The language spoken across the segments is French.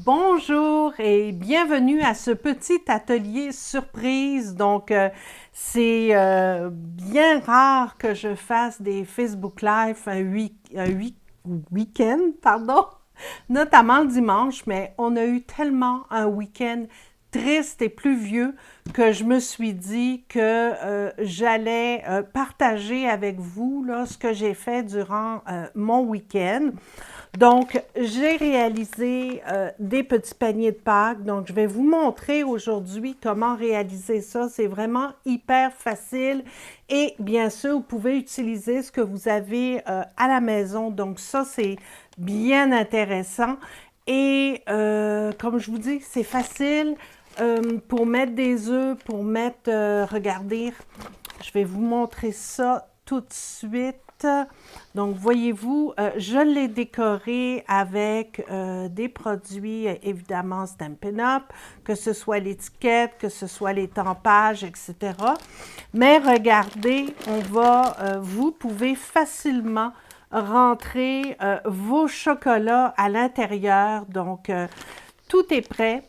Bonjour et bienvenue à ce petit atelier surprise. C'est bien rare que je fasse des Facebook Live week-end, pardon, notamment le dimanche, mais on a eu tellement un week-end triste et pluvieux que je me suis dit que j'allais partager avec vous là, ce que j'ai fait durant mon week-end. Donc, j'ai réalisé des petits paniers de Pâques. Donc, je vais vous montrer aujourd'hui comment réaliser ça. C'est vraiment hyper facile. Et bien sûr, vous pouvez utiliser ce que vous avez à la maison. Donc, ça, c'est bien intéressant. Et comme je vous dis, c'est facile pour mettre des œufs, pour mettre, regardez, je vais vous montrer ça tout de suite. Donc, voyez-vous, je l'ai décoré avec des produits, évidemment, Stampin' Up, que ce soit l'étiquette, que ce soit les tempages, etc. Mais regardez, vous pouvez facilement rentrer vos chocolats à l'intérieur. Donc, tout est prêt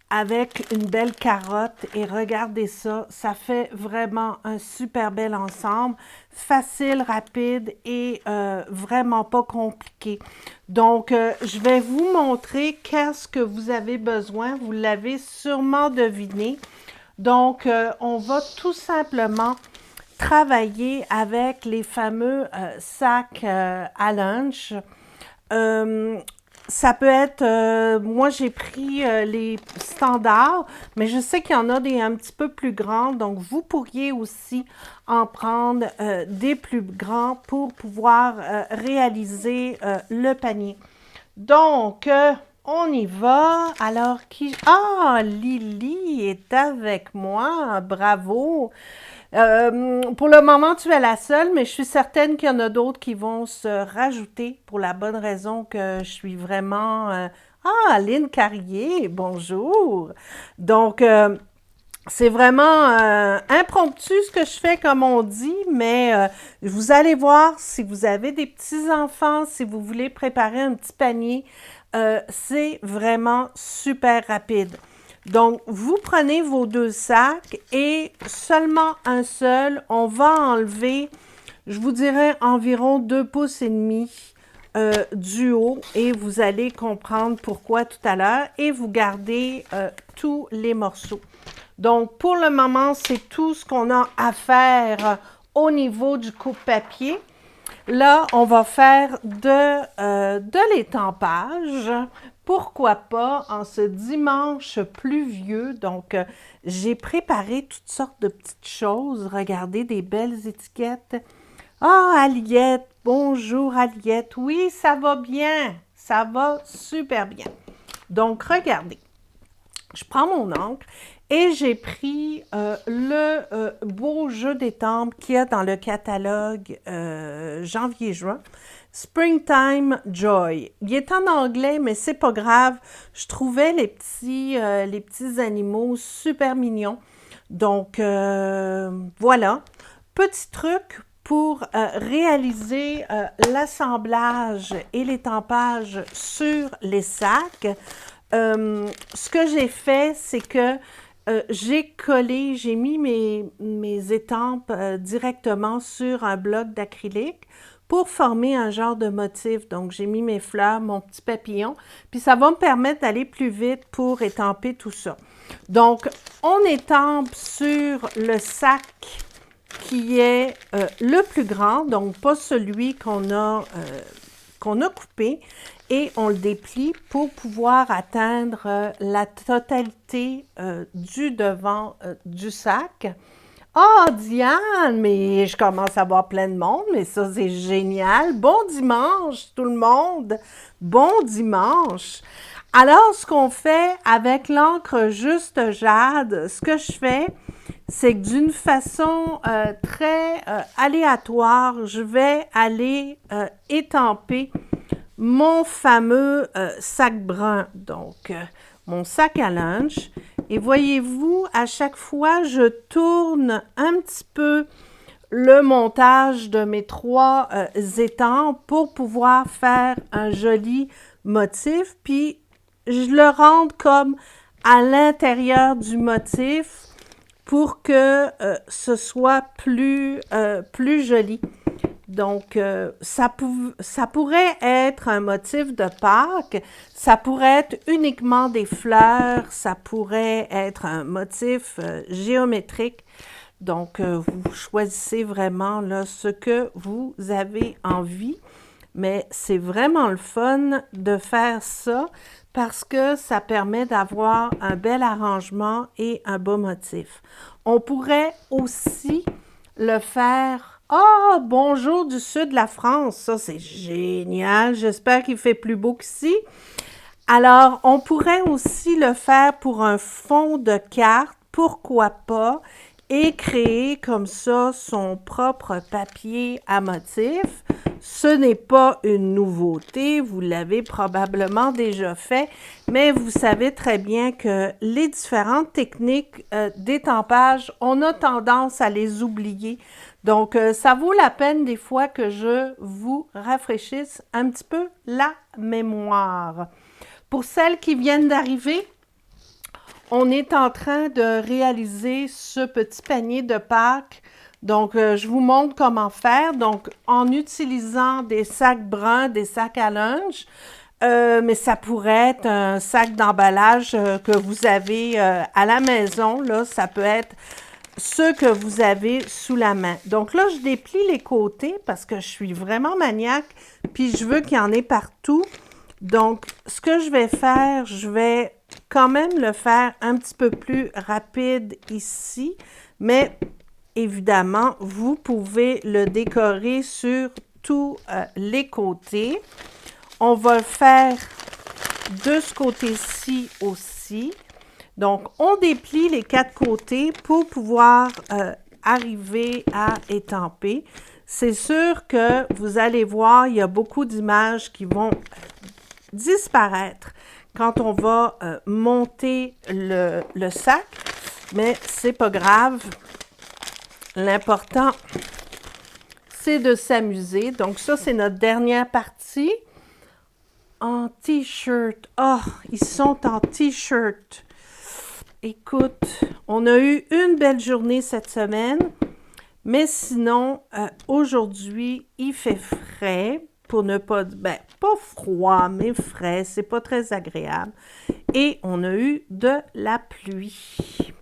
avec une belle carotte et regardez ça, ça fait vraiment un super bel ensemble, facile, rapide et vraiment pas compliqué. Donc, je vais vous montrer qu'est-ce que vous avez besoin, vous l'avez sûrement deviné. Donc, on va tout simplement travailler avec les fameux sacs à lunch. Euh, Ça peut être, moi j'ai pris les standards, mais je sais qu'il y en a des un petit peu plus grands, donc vous pourriez aussi en prendre des plus grands pour pouvoir réaliser le panier. Donc, on y va. Alors, Lily est avec moi. Bravo. Pour le moment, tu es la seule, mais je suis certaine qu'il y en a d'autres qui vont se rajouter pour la bonne raison que je suis vraiment... Aline Carrier, bonjour. Donc, c'est vraiment impromptu ce que je fais, comme on dit, mais vous allez voir si vous avez des petits-enfants, si vous voulez préparer un petit panier, c'est vraiment super rapide. Donc, vous prenez vos deux sacs et seulement un seul, on va enlever, je vous dirais, environ 2 pouces et demi du haut et vous allez comprendre pourquoi tout à l'heure et vous gardez tous les morceaux. Donc, pour le moment, c'est tout ce qu'on a à faire au niveau du coupe-papier. Là, on va faire de l'étampage. Pourquoi pas en ce dimanche pluvieux. Donc, j'ai préparé toutes sortes de petites choses. Regardez, des belles étiquettes. Ah, Aliette, bonjour Aliette. Oui, ça va bien. Ça va super bien. Donc, regardez. Je prends mon encre et j'ai pris le beau jeu d'étampes qu'il y a dans le catalogue janvier-juin. Springtime Joy. Il est en anglais, mais c'est pas grave. Je trouvais les petits animaux super mignons. Donc, voilà. Petit truc pour réaliser l'assemblage et l'étampage sur les sacs. Ce que j'ai fait, c'est que j'ai mis mes étampes directement sur un bloc d'acrylique pour former un genre de motif. Donc, j'ai mis mes fleurs, mon petit papillon, puis ça va me permettre d'aller plus vite pour étamper tout ça. Donc, on étampe sur le sac qui est le plus grand, donc pas celui qu'on a coupé, et on le déplie pour pouvoir atteindre la totalité du devant du sac. Ah, Diane, mais je commence à voir plein de monde, mais ça, c'est génial. Bon dimanche, tout le monde. Bon dimanche. Alors, ce qu'on fait avec l'encre Juste Jade, ce que je fais, c'est que d'une façon très aléatoire, je vais aller étamper mon fameux sac brun, donc mon sac à lunch. Et voyez-vous, à chaque fois, je tourne un petit peu le montage de mes 3 étampes pour pouvoir faire un joli motif. Puis, je le rende comme à l'intérieur du motif pour que ce soit plus joli. Donc, ça pourrait être un motif de Pâques, ça pourrait être uniquement des fleurs, ça pourrait être un motif géométrique. Donc, vous choisissez vraiment là, ce que vous avez envie. Mais c'est vraiment le fun de faire ça parce que ça permet d'avoir un bel arrangement et un beau motif. On pourrait aussi le faire. Ah, bonjour du sud de la France, ça c'est génial, j'espère qu'il fait plus beau qu'ici. Alors, on pourrait aussi le faire pour un fond de carte, pourquoi pas, et créer comme ça son propre papier à motif. Ce n'est pas une nouveauté, vous l'avez probablement déjà fait, mais vous savez très bien que les différentes techniques d'étampage, on a tendance à les oublier. Donc, ça vaut la peine des fois que je vous rafraîchisse un petit peu la mémoire. Pour celles qui viennent d'arriver, on est en train de réaliser ce petit panier de Pâques. Donc, je vous montre comment faire. Donc, en utilisant des sacs bruns, des sacs à linge, mais ça pourrait être un sac d'emballage que vous avez à la maison. Là, ça peut être ceux que vous avez sous la main. Donc là, je déplie les côtés parce que je suis vraiment maniaque, puis je veux qu'il y en ait partout. Donc, ce que je vais faire, je vais quand même le faire un petit peu plus rapide ici, mais évidemment, vous pouvez le décorer sur tous les côtés. On va le faire de ce côté-ci aussi. Donc, on déplie les quatre côtés pour pouvoir arriver à étamper. C'est sûr que vous allez voir, il y a beaucoup d'images qui vont disparaître quand on va monter le sac, mais c'est pas grave. L'important, c'est de s'amuser. Donc ça, c'est notre dernière partie. En t-shirt. Oh, ils sont en t-shirt. Écoute, on a eu une belle journée cette semaine, mais sinon, aujourd'hui, il fait frais. Pour ne pas, ben, pas froid, mais frais, c'est pas très agréable. Et on a eu de la pluie.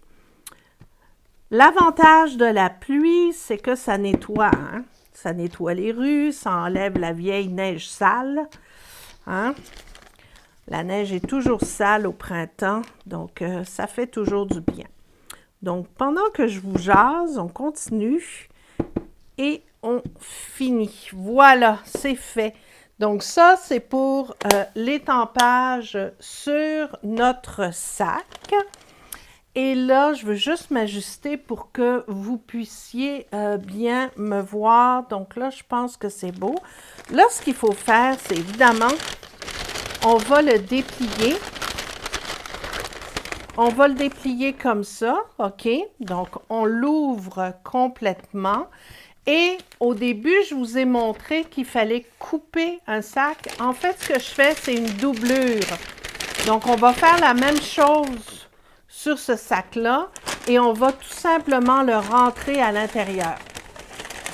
L'avantage de la pluie, c'est que ça nettoie, hein? Ça nettoie les rues, ça enlève la vieille neige sale, hein? La neige est toujours sale au printemps, donc ça fait toujours du bien. Donc, pendant que je vous jase, on continue et on finit. Voilà, c'est fait. Donc ça, c'est pour l'étampage sur notre sac. Et là, je veux juste m'ajuster pour que vous puissiez bien me voir. Donc là, je pense que c'est beau. Là, ce qu'il faut faire, c'est évidemment, on va le déplier. On va le déplier comme ça, OK? Donc, on l'ouvre complètement. Et au début, je vous ai montré qu'il fallait couper un sac. En fait, ce que je fais, c'est une doublure. Donc, on va faire la même chose sur ce sac-là et on va tout simplement le rentrer à l'intérieur.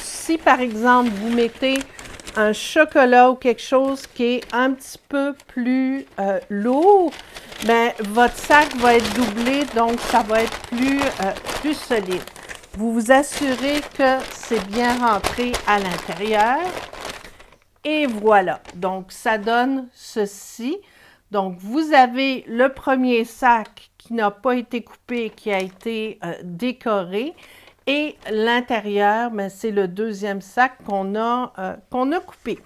Si, par exemple, vous mettez un chocolat ou quelque chose qui est un petit peu plus lourd, bien, votre sac va être doublé, donc ça va être plus solide. Vous vous assurez que c'est bien rentré à l'intérieur. Et voilà. Donc, ça donne ceci. Donc, vous avez le premier sac qui n'a pas été coupé, qui a été décoré. Et l'intérieur, c'est le deuxième sac qu'on a coupé.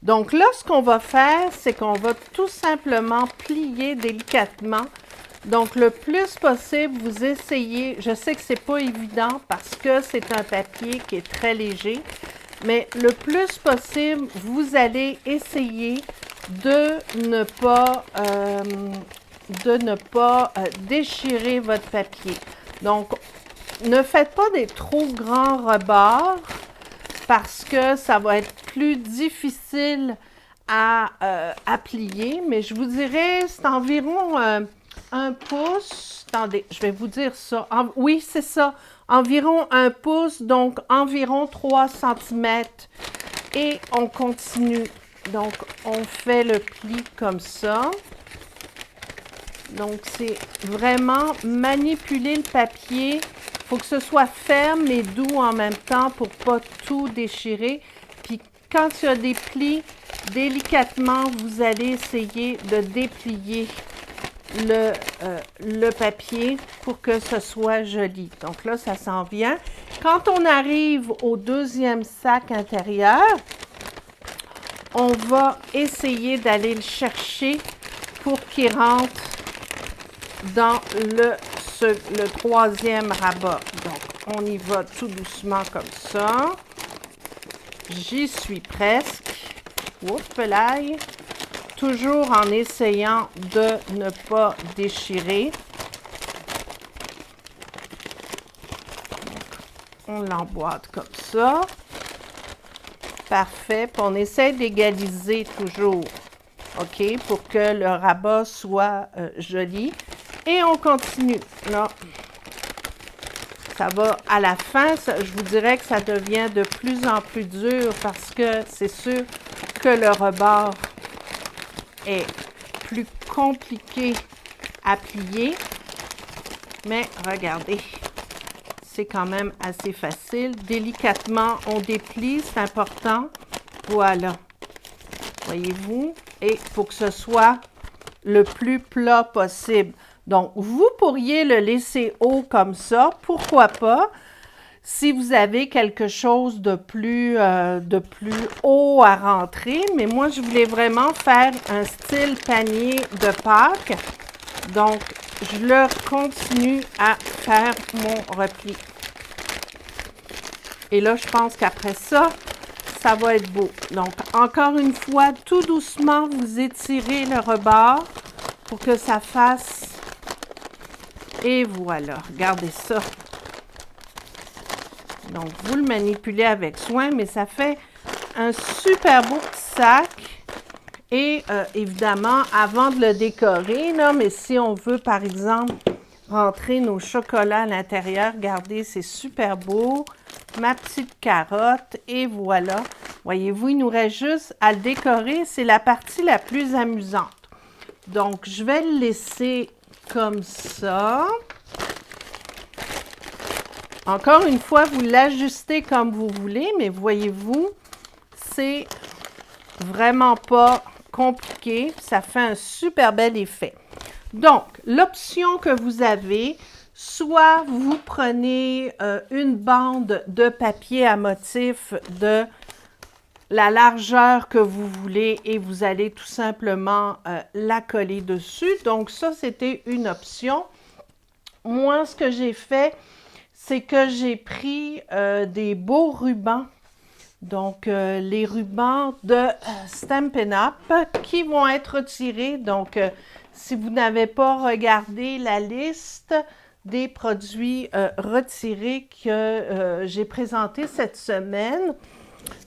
Donc là, ce qu'on va faire, c'est qu'on va tout simplement plier délicatement. Donc, le plus possible, vous essayez, je sais que c'est pas évident parce que c'est un papier qui est très léger, mais le plus possible, vous allez essayer de ne pas déchirer votre papier. Donc, ne faites pas des trop grands rebords parce que ça va être plus difficile à plier, mais je vous dirais, c'est environ 1 pouce. Attendez, je vais vous dire ça. Oui, c'est ça. Environ 1 pouce, donc environ 3 centimètres. Et on continue. Donc, on fait le pli comme ça. Donc, c'est vraiment manipuler le papier. Il faut que ce soit ferme et doux en même temps pour ne pas tout déchirer. Puis, quand il y a des plis, délicatement, vous allez essayer de déplier le papier pour que ce soit joli. Donc là, ça s'en vient. Quand on arrive au deuxième sac intérieur, on va essayer d'aller le chercher pour qu'il rentre dans le troisième rabat. Donc, on y va tout doucement comme ça. J'y suis presque. Oups, l'ail. Toujours en essayant de ne pas déchirer. On l'emboîte comme ça. Parfait. Puis on essaie d'égaliser toujours, OK, pour que le rabat soit joli. Et on continue. Là, ça va à la fin, je vous dirais que ça devient de plus en plus dur parce que c'est sûr que le rebord est plus compliqué à plier. Mais regardez, c'est quand même assez facile. Délicatement, on déplie, c'est important. Voilà. Voyez-vous? Et il faut que ce soit le plus plat possible. Donc, vous pourriez le laisser haut comme ça, pourquoi pas, si vous avez quelque chose de plus haut à rentrer. Mais moi, je voulais vraiment faire un style panier de Pâques. Donc, je le continue à faire mon repli. Et là, je pense qu'après ça, ça va être beau. Donc, encore une fois, tout doucement, vous étirez le rebord pour que ça fasse. Et voilà, regardez ça. Donc, vous le manipulez avec soin, mais ça fait un super beau petit sac. Et évidemment, avant de le décorer, là, mais si on veut, par exemple, rentrer nos chocolats à l'intérieur, regardez, c'est super beau. Ma petite carotte, et voilà. Voyez-vous, il nous reste juste à le décorer. C'est la partie la plus amusante. Donc, je vais le laisser comme ça. Encore une fois, vous l'ajustez comme vous voulez, mais voyez-vous, c'est vraiment pas compliqué. Ça fait un super bel effet. Donc, l'option que vous avez, soit vous prenez une bande de papier à motif de la largeur que vous voulez et vous allez tout simplement la coller dessus. Donc, ça, c'était une option. Moi, ce que j'ai fait, c'est que j'ai pris des beaux rubans. Donc, les rubans de Stampin' Up qui vont être retirés. Donc, si vous n'avez pas regardé la liste des produits retirés que j'ai présentés cette semaine,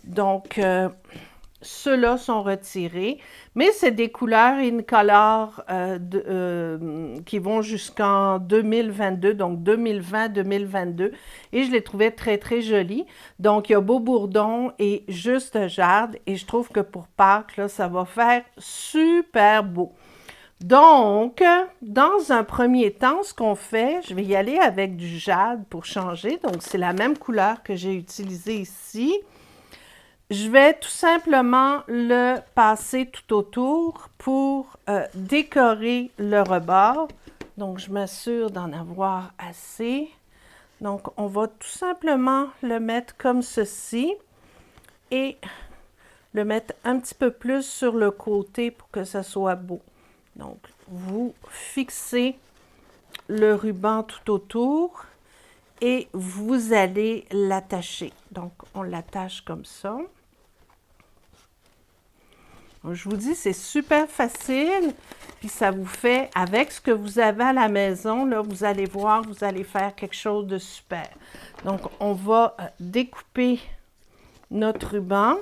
donc, ceux-là sont retirés, mais c'est des couleurs Incolor qui vont jusqu'en 2022, donc 2020-2022, et je les trouvais très, très jolis. Donc, il y a Beau Bourdon et Juste Jade, et je trouve que pour Pâques, là, ça va faire super beau. Donc, dans un premier temps, ce qu'on fait, je vais y aller avec du jade pour changer. Donc, c'est la même couleur que j'ai utilisée ici. Je vais tout simplement le passer tout autour pour décorer le rebord. Donc, je m'assure d'en avoir assez. Donc, on va tout simplement le mettre comme ceci et le mettre un petit peu plus sur le côté pour que ça soit beau. Donc, vous fixez le ruban tout autour et vous allez l'attacher. Donc, on l'attache comme ça. Je vous dis, c'est super facile, puis ça vous fait, avec ce que vous avez à la maison, là, vous allez voir, vous allez faire quelque chose de super. Donc, on va découper notre ruban.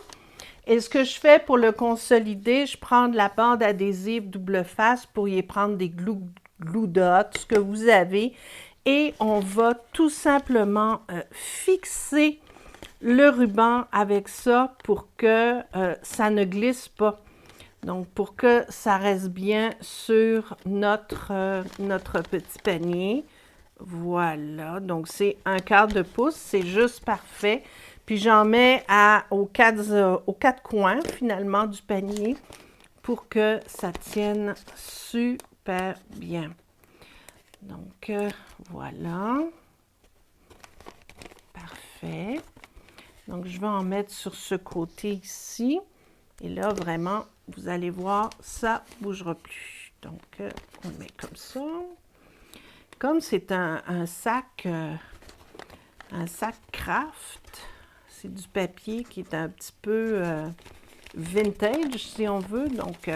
Et ce que je fais pour le consolider, je prends de la bande adhésive double face pour y prendre des glue dots, ce que vous avez. Et on va tout simplement fixer le ruban avec ça pour que ça ne glisse pas. Donc, pour que ça reste bien sur notre petit panier. Voilà, donc c'est 1/4 de pouce, c'est juste parfait. Puis j'en mets aux quatre coins, finalement, du panier pour que ça tienne super bien. Donc, voilà. Parfait. Donc, je vais en mettre sur ce côté ici. Et là, vraiment, vous allez voir, ça ne bougera plus. Donc, on le met comme ça. Comme c'est un sac craft, c'est du papier qui est un petit peu vintage, si on veut. Donc,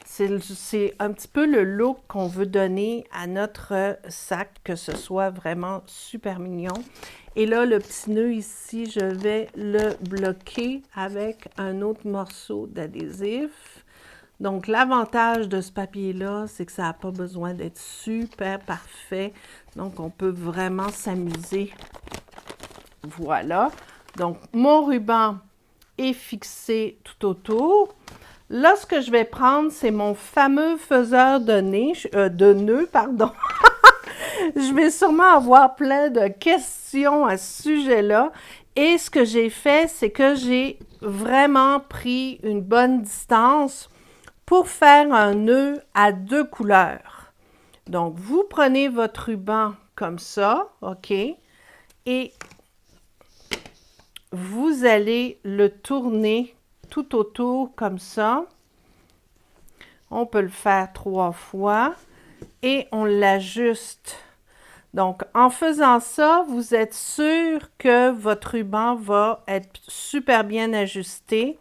c'est un petit peu le look qu'on veut donner à notre sac, que ce soit vraiment super mignon. Et là, le petit nœud ici, je vais le bloquer avec un autre morceau d'adhésif. Donc, l'avantage de ce papier-là, c'est que ça n'a pas besoin d'être super parfait. Donc, on peut vraiment s'amuser. Voilà. Donc, mon ruban est fixé tout autour. Là, ce que je vais prendre, c'est mon fameux faiseur de nœuds, pardon. Je vais sûrement avoir plein de questions à ce sujet-là. Et ce que j'ai fait, c'est que j'ai vraiment pris une bonne distance pour faire un nœud à 2 couleurs. Donc, vous prenez votre ruban comme ça, OK? Et vous allez le tourner tout autour comme ça. On peut le faire 3 fois et on l'ajuste. Donc, en faisant ça, vous êtes sûr que votre ruban va être super bien ajusté.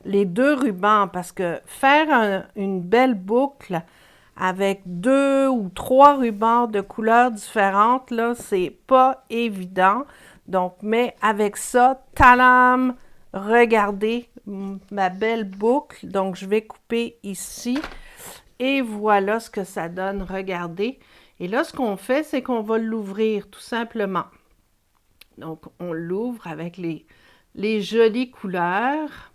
Les 2 rubans, parce que faire une belle boucle avec 2 ou 3 rubans de couleurs différentes, là, c'est pas évident. Donc, mais avec ça, talam, regardez ma belle boucle. Donc, je vais couper ici. Et voilà ce que ça donne, regardez. Et là, ce qu'on fait, c'est qu'on va l'ouvrir tout simplement. Donc, on l'ouvre avec les jolies couleurs.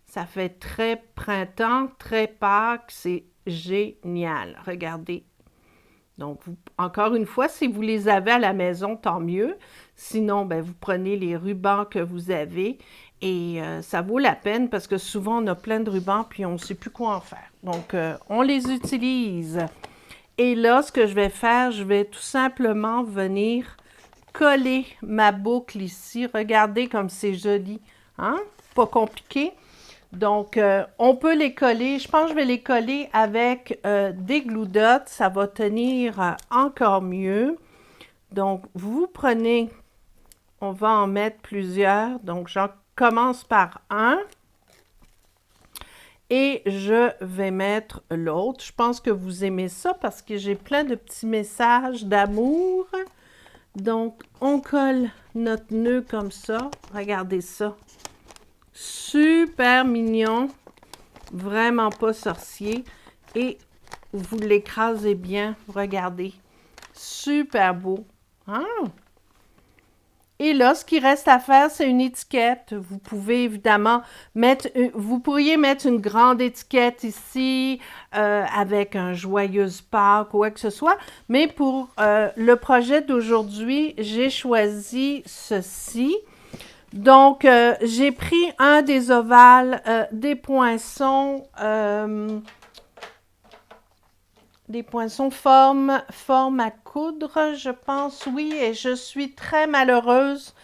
Ça fait très printemps, très Pâques, c'est génial. Regardez. Donc, encore une fois, si vous les avez à la maison, tant mieux. Sinon, ben, vous prenez les rubans que vous avez et ça vaut la peine parce que souvent, on a plein de rubans puis on ne sait plus quoi en faire. Donc, on les utilise. Et là, ce que je vais faire, je vais tout simplement venir coller ma boucle ici. Regardez comme c'est joli. Hein? Pas compliqué. Donc, on peut les coller. Je pense que je vais les coller avec des glue dots. Ça va tenir encore mieux. Donc, vous prenez, on va en mettre plusieurs. Donc, j'en commence par un. Et je vais mettre l'autre. Je pense que vous aimez ça parce que j'ai plein de petits messages d'amour. Donc, on colle notre nœud comme ça. Regardez ça. Super mignon. Vraiment pas sorcier. Et vous l'écrasez bien. Regardez. Super beau. Hein? Et là, ce qui reste à faire, c'est une étiquette. Vous pouvez évidemment vous pourriez mettre une grande étiquette ici avec un joyeuse Pâques ou quoi que ce soit. Mais pour le projet d'aujourd'hui, j'ai choisi ceci. Donc, j'ai pris un des ovales, des poinçons forme à coudre, je pense, oui, et je suis très malheureuse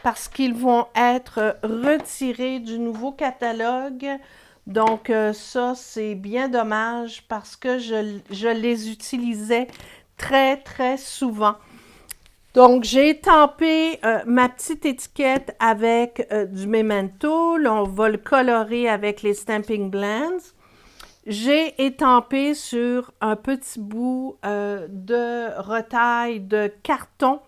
parce qu'ils vont être retirés du nouveau catalogue. Donc, ça, c'est bien dommage parce que je les utilisais très, très souvent. Donc, j'ai étampé ma petite étiquette avec du Memento. Là, on va le colorer avec les Stamping Blends. J'ai étampé sur un petit bout de retaille de carton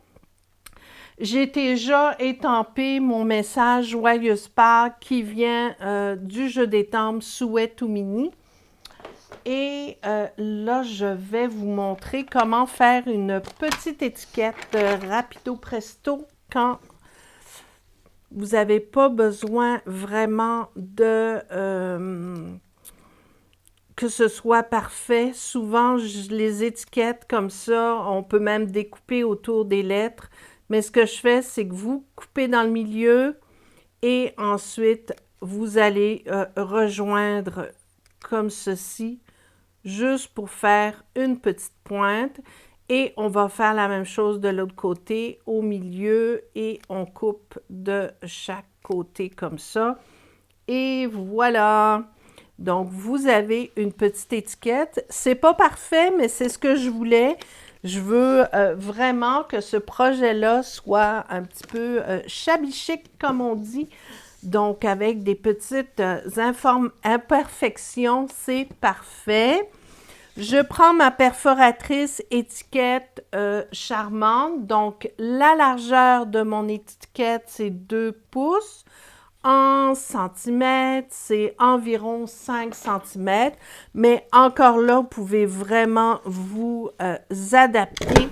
J'ai déjà étampé mon message Joyeuse Pâques qui vient du jeu des temples Souhait tout mini. Et là, je vais vous montrer comment faire une petite étiquette rapido presto quand vous n'avez pas besoin vraiment de que ce soit parfait. Souvent, les étiquettes comme ça, on peut même découper autour des lettres. Mais ce que je fais, c'est que vous coupez dans le milieu et ensuite, vous allez rejoindre comme ceci, juste pour faire une petite pointe. Et on va faire la même chose de l'autre côté, au milieu, et on coupe de chaque côté comme ça. Et voilà! Donc, vous avez une petite étiquette. C'est pas parfait, mais c'est ce que je voulais. Je veux vraiment que ce projet-là soit un petit peu shabby chic, comme on dit. Donc, avec des petites imperfections, c'est parfait. Je prends ma perforatrice étiquette charmante. Donc, la largeur de mon étiquette, c'est 2 pouces. En centimètres, c'est environ 5 centimètres. Mais encore là, vous pouvez vraiment vous adapter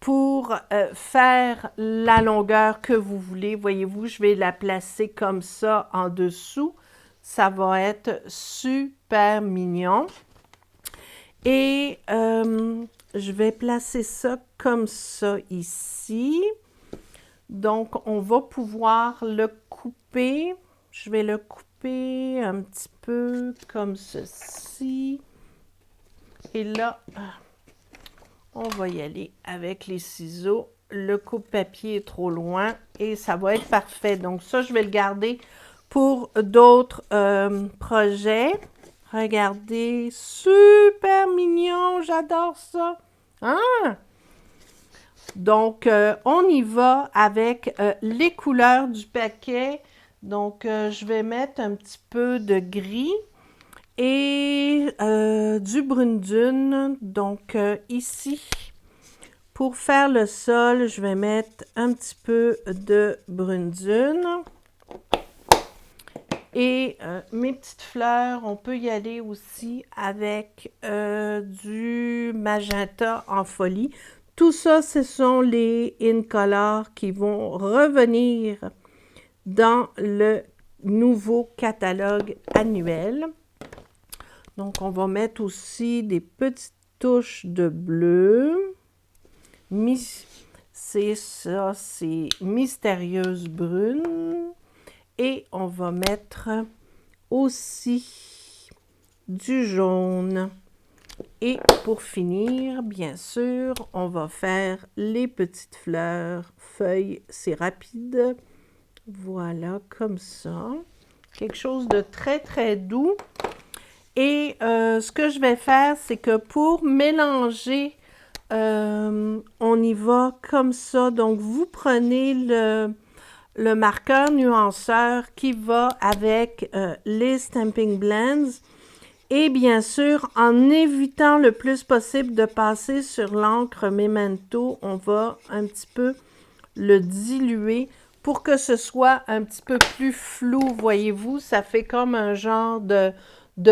pour faire la longueur que vous voulez. Voyez-vous, je vais la placer comme ça en dessous. Ça va être super mignon. Et je vais placer ça comme ça ici. Donc, on va pouvoir le couper. Je vais le couper un petit peu comme ceci. Et là, on va y aller avec les ciseaux. Le coupe-papier est trop loin et ça va être parfait. Donc, ça, je vais le garder pour d'autres projets. Regardez, super mignon, j'adore ça. Hein? Donc, on y va avec les couleurs du paquet. Donc, je vais mettre un petit peu de gris et du brune dune. Donc, ici, pour faire le sol, je vais mettre un petit peu de brune dune. Et mes petites fleurs, on peut y aller aussi avec du magenta en folie. Tout ça, ce sont les Incolor qui vont revenir dans le nouveau catalogue annuel. Donc, on va mettre aussi des petites touches de bleu. C'est ça, c'est Mystérieuse Brune. Et on va mettre aussi du jaune. Et pour finir, bien sûr, on va faire les petites fleurs, feuilles, c'est rapide. Voilà, comme ça. Quelque chose de très, très doux. Et ce que je vais faire, c'est que pour mélanger, on y va comme ça. Donc, vous prenez le marqueur nuanceur qui va avec les Stampin' Blends. Et bien sûr, en évitant le plus possible de passer sur l'encre Memento, on va un petit peu le diluer pour que ce soit un petit peu plus flou. Voyez-vous, ça fait comme un genre de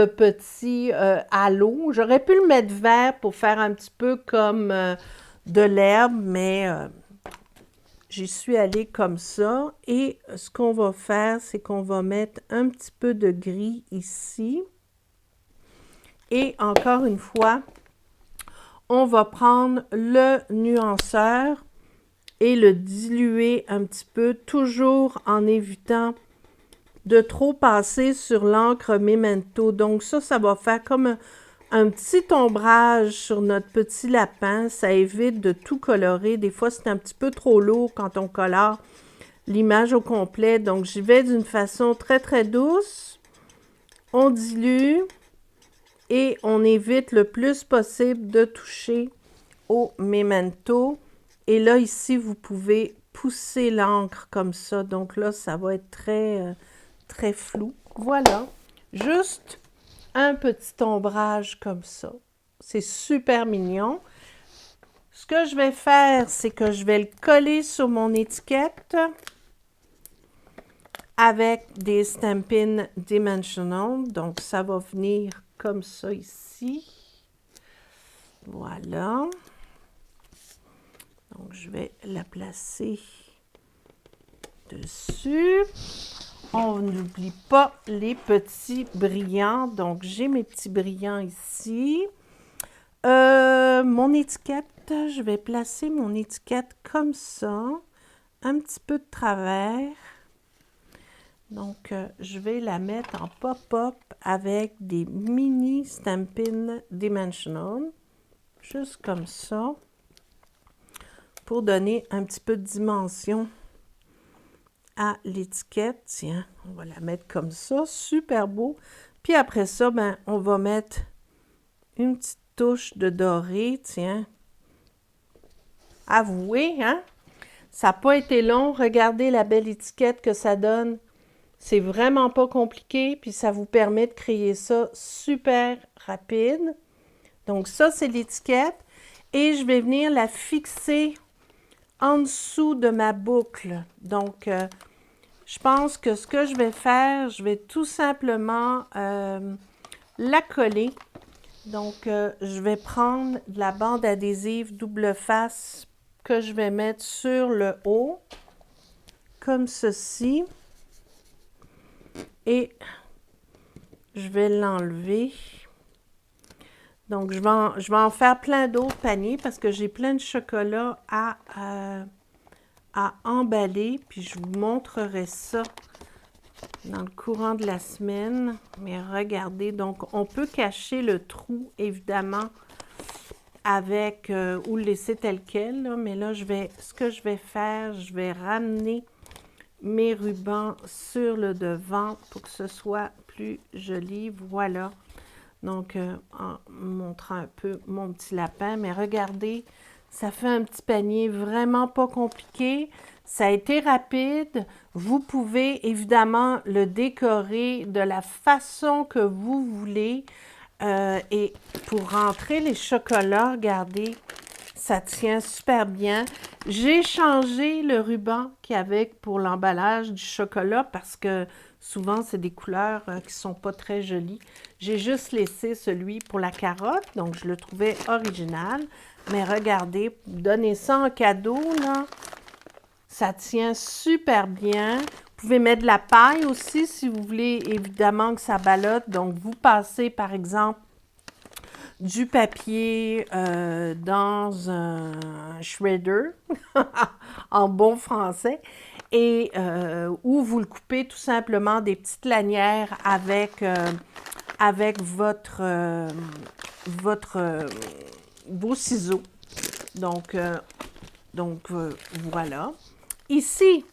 petit halo. J'aurais pu le mettre vert pour faire un petit peu comme de l'herbe, mais j'y suis allée comme ça. Et ce qu'on va faire, c'est qu'on va mettre un petit peu de gris ici. Et encore une fois, on va prendre le nuanceur et le diluer un petit peu, toujours en évitant de trop passer sur l'encre Memento. Donc ça va faire comme un petit ombrage sur notre petit lapin. Ça évite de tout colorer. Des fois, c'est un petit peu trop lourd quand on colore l'image au complet. Donc, j'y vais d'une façon très, très douce. On dilue. Et on évite le plus possible de toucher au Memento. Et là, ici, vous pouvez pousser l'encre comme ça. Donc là, ça va être très, très flou. Voilà. Juste un petit ombrage comme ça. C'est super mignon. ce que je vais faire, c'est que je vais le coller sur mon étiquette avec des Stampin' Dimensional. Donc, ça va venir comme ça ici. Voilà. Donc, je vais la placer dessus. On n'oublie pas les petits brillants. Donc, j'ai mes petits brillants ici. Mon étiquette, je vais placer mon étiquette comme ça. Un petit peu de travers. Donc, je vais la mettre en pop-up avec des mini Stampin' Dimensional. Juste comme ça. Pour donner un petit peu de dimension à l'étiquette. Tiens, on va la mettre comme ça. Super beau. Puis après ça, ben, on va mettre une petite touche de doré. Tiens. Avouez, hein? Ça n'a pas été long. Regardez la belle étiquette que ça donne. C'est vraiment pas compliqué, puis ça vous permet de créer ça super rapide. Donc ça, c'est l'étiquette. Et je vais venir la fixer en dessous de ma boucle. Donc, je pense que ce que je vais faire, je vais tout simplement la coller. Donc, je vais prendre de la bande adhésive double face que je vais mettre sur le haut, comme ceci. Et je vais l'enlever. Donc, je vais en faire plein d'autres paniers parce que j'ai plein de chocolat à emballer. Puis, je vous montrerai ça dans le courant de la semaine. Mais regardez, donc, on peut cacher le trou, évidemment, avec ou le laisser tel quel. Là, mais là, ce que je vais faire, je vais ramener mes rubans sur le devant pour que ce soit plus joli. Voilà. Donc, en montrant un peu mon petit lapin. Mais regardez, ça fait un petit panier vraiment pas compliqué. Ça a été rapide. Vous pouvez évidemment le décorer de la façon que vous voulez. Et pour rentrer les chocolats, regardez, ça tient super bien. J'ai changé le ruban qu'il y avait pour l'emballage du chocolat parce que souvent, c'est des couleurs qui ne sont pas très jolies. J'ai juste laissé celui pour la carotte, donc je le trouvais original. Mais regardez, donnez ça en cadeau, là. Ça tient super bien. Vous pouvez mettre de la paille aussi si vous voulez, évidemment, que ça ballotte. Donc, vous passez, par exemple, du papier dans un shredder, en bon français, et ou vous le coupez tout simplement des petites lanières avec vos ciseaux. Donc voilà. Ici,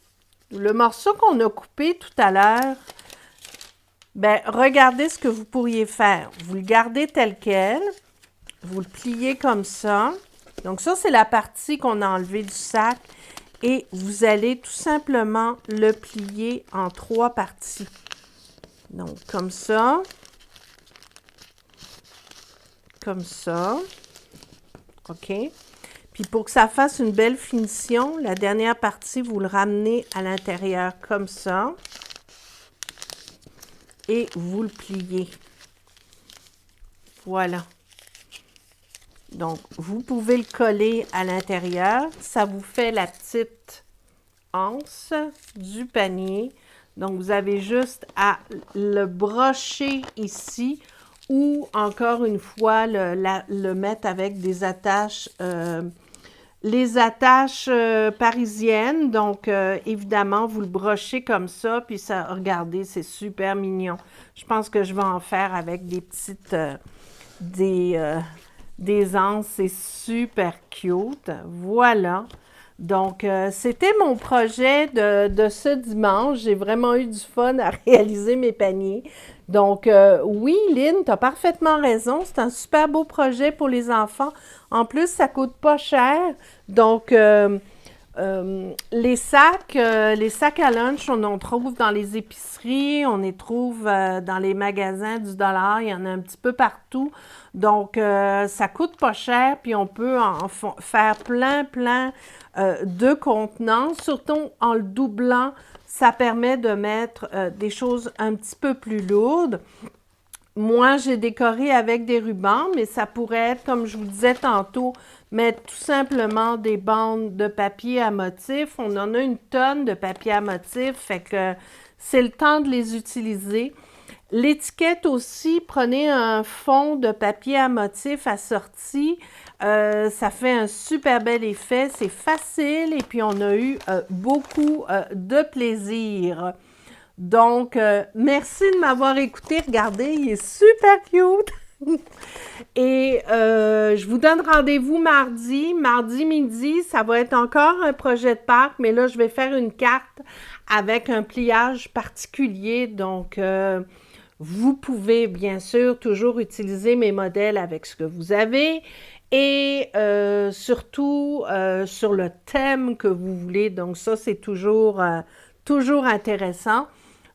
le morceau qu'on a coupé tout à l'heure, ben, regardez ce que vous pourriez faire. Vous le gardez tel quel, vous le pliez comme ça. Donc ça, c'est la partie qu'on a enlevée du sac. Et vous allez tout simplement le plier en 3 parties. Donc, comme ça. Comme ça. OK? Puis pour que ça fasse une belle finition, la dernière partie, vous le ramenez à l'intérieur comme ça. Et vous le pliez. Voilà. Donc, vous pouvez le coller à l'intérieur. Ça vous fait la petite anse du panier. Donc, vous avez juste à le brocher ici ou encore une fois le mettre avec des attaches, les attaches parisiennes. Donc, évidemment, vous le brochez comme ça. Puis, ça, regardez, c'est super mignon. Je pense que je vais en faire avec des petites, des anses. C'est super cute. Voilà. Donc, c'était mon projet de ce dimanche. J'ai vraiment eu du fun à réaliser mes paniers. Donc, oui, Lynn, tu as parfaitement raison. C'est un super beau projet pour les enfants. En plus, ça ne coûte pas cher. Donc, Les sacs à lunch, on en trouve dans les épiceries, on les trouve dans les magasins du dollar, il y en a un petit peu partout. Donc, ça coûte pas cher, puis on peut faire plein de contenants, surtout en le doublant, ça permet de mettre des choses un petit peu plus lourdes. Moi, j'ai décoré avec des rubans, mais ça pourrait être, comme je vous disais tantôt, mettre tout simplement des bandes de papier à motifs. On en a une tonne de papier à motifs, fait que c'est le temps de les utiliser. L'étiquette aussi, prenez un fond de papier à motifs assorti. Ça fait un super bel effet, c'est facile et puis on a eu beaucoup de plaisir. Donc, merci de m'avoir écouté. Regardez, il est super cute. Et je vous donne rendez-vous mardi midi. Ça va être encore un projet de Pâques, mais là, je vais faire une carte avec un pliage particulier. Donc, vous pouvez bien sûr toujours utiliser mes modèles avec ce que vous avez et surtout sur le thème que vous voulez. Donc, ça, c'est toujours intéressant.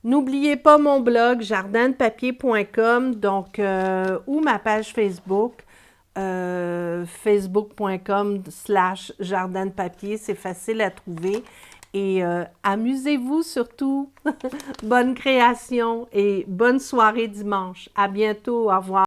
N'oubliez pas mon blog jardindepapier.com donc ou ma page Facebook facebook.com/jardindepapier, c'est facile à trouver et amusez-vous surtout. Bonne création et bonne soirée dimanche. À bientôt, au revoir.